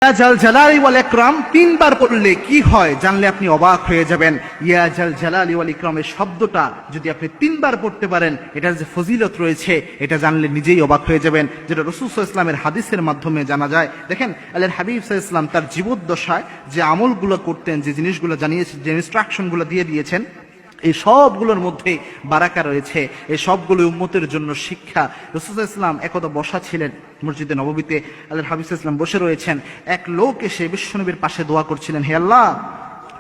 ইয়া জাল জালালি ওয়াল ইকরাম তিনবার পড়লে কি হয় জানলে আপনি অবাক হয়ে যাবেন। ইয়া জাল জালালি ওয়াল ইকরামের শব্দটা যদি আপনি তিনবার পড়তে পারেন, এটার যে ফজিলত রয়েছে এটা জানলে নিজেই অবাক হয়ে যাবেন, যেটা রাসূল সাল্লাল্লাহু আলাইহি ওয়াসাল্লামের হাদিসের মাধ্যমে জানা যায়। দেখেন, আল্লাহর হাবিব সাল্লাল্লাহু আলাইহি ওয়াসাল্লাম তার জীবদ্দশায় যে আমলগুলো করতেন, যে জিনিসগুলো জানিয়েছেন, যে ইনস্ট্রাকশনগুলো দিয়ে দিয়েছেন, এই সবগুলোর মধ্যে বারাকা রয়েছে। এই সবগুলো উম্মতের জন্য শিক্ষা। রাসূল সাল্লাল্লাহু আলাইহি ওয়াসাল্লাম একদা বসা ছিলেন মসজিদে নববীতে, আল্লাহর হাবিব সাল্লাল্লাহু আলাইহি ওয়াসাল্লাম বসে রয়েছেন। এক লোক এসে বিশ্বনবীর পাশে দোয়া করছিলেন, হে আল্লাহ,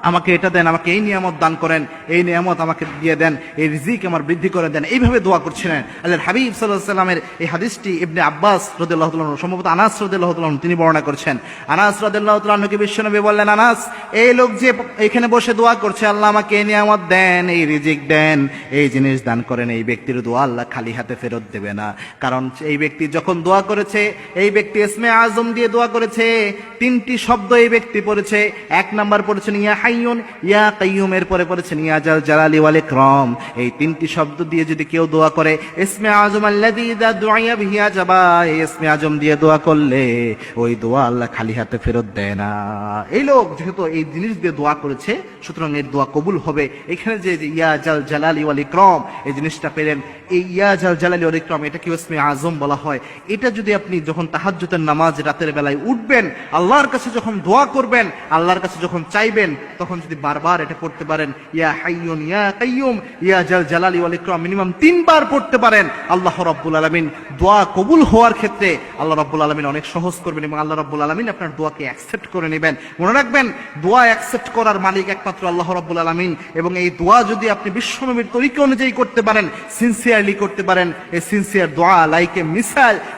আমাকে এটা দেন, আমাকে এই নিয়ামত দান করেন, এই নিয়ামত আমাকে দিয়ে দেন, এই রিজিক আমার বৃদ্ধি করে দেন, এইভাবে দোয়া করছিলেন। আল্লাহর হাবিব সাল্লাল্লাহু আলাইহি ওয়াসাল্লামের এই হাদিসটি ইবনে আব্বাস রাদিয়াল্লাহু তাআলা আনহু, সম্ভবত আনাস রাদিয়াল্লাহু তাআলা আনহু তিনি বর্ণনা করছেন। আনাস রাদিয়াল্লাহু তাআলা আনহুকে বিশ্বনবী বললেন, আনাস, এই লোক যে এখানে বসে দোয়া করছে, আল্লাহ আমাকে এই নিয়ামত দেন, এই রিজিক দেন, এই জিনিস দান করেন, এই ব্যক্তির দোয়া আল্লাহ খালি হাতে ফেরত দেবে না। কারণ এই ব্যক্তি যখন দোয়া করেছে, এই ব্যক্তি ইসমে আজম দিয়ে দোয়া করেছে, তিনটি শব্দ এই ব্যক্তি পড়েছে। এক নাম্বার পড়েছেন ইয়া হাইয়ুন ইয়া কাইয়ুম, এর পরে পড়েছেন ইয়া জাল জালালি ওয়াল ইকরাম। এই তিনটি শব্দ দিয়ে যদি কেউ দোয়া করে, ইসমে আজম আল্লাযী ইযা দুইয়া বিহি আজাবা, এই ইসমে আজম দিয়ে দোয়া করলে ওই দোয়া আল্লাহ খালি হাতে ফেরত দেয় না। এই লোক যেহেতু এই জিনিস দিয়ে দোয়া করেছে, সুতরাং এর দোয়া কবুল হবে। এখানে যে ইয়া জাল জালালি ওয়াল ইকরাম এই জিনিসটা পেলেন, এই ইয়া জাল জালালি ওয়াল ইকরাম এটা কি ইসমে আজম বলা হয়। এটা যদি আপনি যখন তাহাজ্জুদের নামাজ রাতের বেলায় উঠবেন, আল্লাহর কাছে যখন দোয়া করবেন, আল্লাহর কাছে যখন চাইবেন, তখন যদি বারবার এটা পড়তে পারেন, ইয়া হাইয়ুন ইয়া কাইয়ুম ইয়া জাল জালালি ওয়াল ইকরাম মিনিমাম 3 বার পড়তে পারেন, আল্লাহ রাব্বুল আলামিন দোয়া কবুল হওয়ার ক্ষেত্রে আল্লাহ রাব্বুল আলামিন অনেক সহজ করবেন এবং আল্লাহ রাব্বুল আলামিন আপনার দোয়াকে অ্যাকসেপ্ট করে নেবেন। মনে রাখবেন, দোয়া অ্যাকসেপ্ট করার মালিক একমাত্র আল্লাহ রাব্বুল আলামিন। এবং এই দোয়া যদি আপনি বিশ্বনবীর তরিকা অনুযায়ী করতে পারেন, সিনসিয়ারলি করতে পারেন, এই সিনসিয়ার দোয়া লাইকে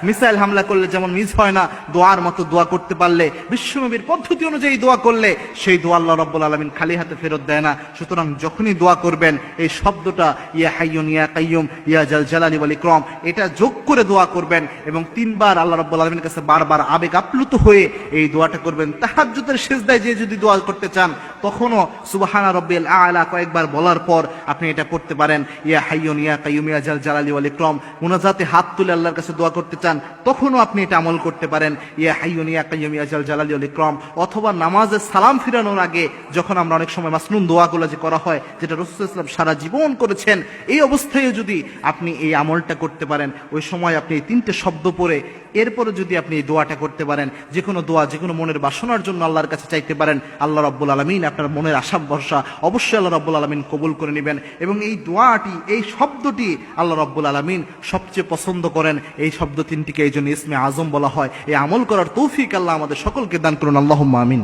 মিসাইল হামলা করলে যেমন মিস হয় না, দোয়ার মতো দোয়া করতে পারলে, বিশ্বনবীর পদ্ধতি অনুযায়ী দোয়া করলে সেই দোয়া আল্লাহ রাব্বুল আলামিন খালি হাতে ফেরত দেয় না। সুতরাং যখনই দোয়া করবেন, এই শব্দটা ইয়া হাইয়ুন ইয়া কাইয়ুম ইয়া জাল জালালি ওয়াল ইকরাম এটা যোগ করে দোয়া করবেন এবং 3 বার আল্লাহ রাব্বুল আলামিনের কাছে বারবার আবেগ আপ্লুত হয়ে এই দোয়াটা করবেন। তাহাজ্জুদের সিজদায় যে যদি দোয়া করতে চান, তখনও সুবহানা রাব্বিল আ'লা কয়েকবার বলার পর আপনি এটা করতে পারেন, ইয়া হাইয়ুন ইয়া কাইয়ুম ইয়া জাল জালালি ওয়াল ইকরাম। মুনাজাতে হাত তুলে আল্লাহর কাছে দোয়া করতে চান, তখনও আপনি এটা আমল করতে পারেন, ইয়া হাইয়ুন ইয়া কাইয়ুম ইয়া জাল জালালি ওয়াল ইকরাম। অথবা নামাজে সালাম ফিরানোর আগে যখন আমরা অনেক সময় মাসনুন দোয়াগুলো যে করা হয়, যেটা রাসূল সাল্লাল্লাহু আলাইহি ওয়াসাল্লাম সারা জীবন করেছেন, এই অবস্থায় যদি আপনি এই আমলটা করতে পারেন, ওই সময় আপনি এই 3টে শব্দ পড়ে এরপরে যদি আপনি এই দোয়াটা করতে পারেন, যে কোনো দোয়া, যে কোনো মনের বাসনার জন্য আল্লাহর কাছে চাইতে পারেন, আল্লাহ রাব্বুল আলামিন আপনার মনের আশা ভরসা অবশ্যই আল্লাহ রাব্বুল আলামিন কবুল করে নেবেন। এবং এই দোয়াটি, এই শব্দটি আল্লাহ রাব্বুল আলামিন সবচেয়ে পছন্দ করেন। এই শব্দ 3টিকে এই জন্য ইসমে আজম বলা হয়। এই আমল করার তৌফিক আল্লাহ আমাদের সকলকে দান করুন, আল্লাহুম্মা আমিন।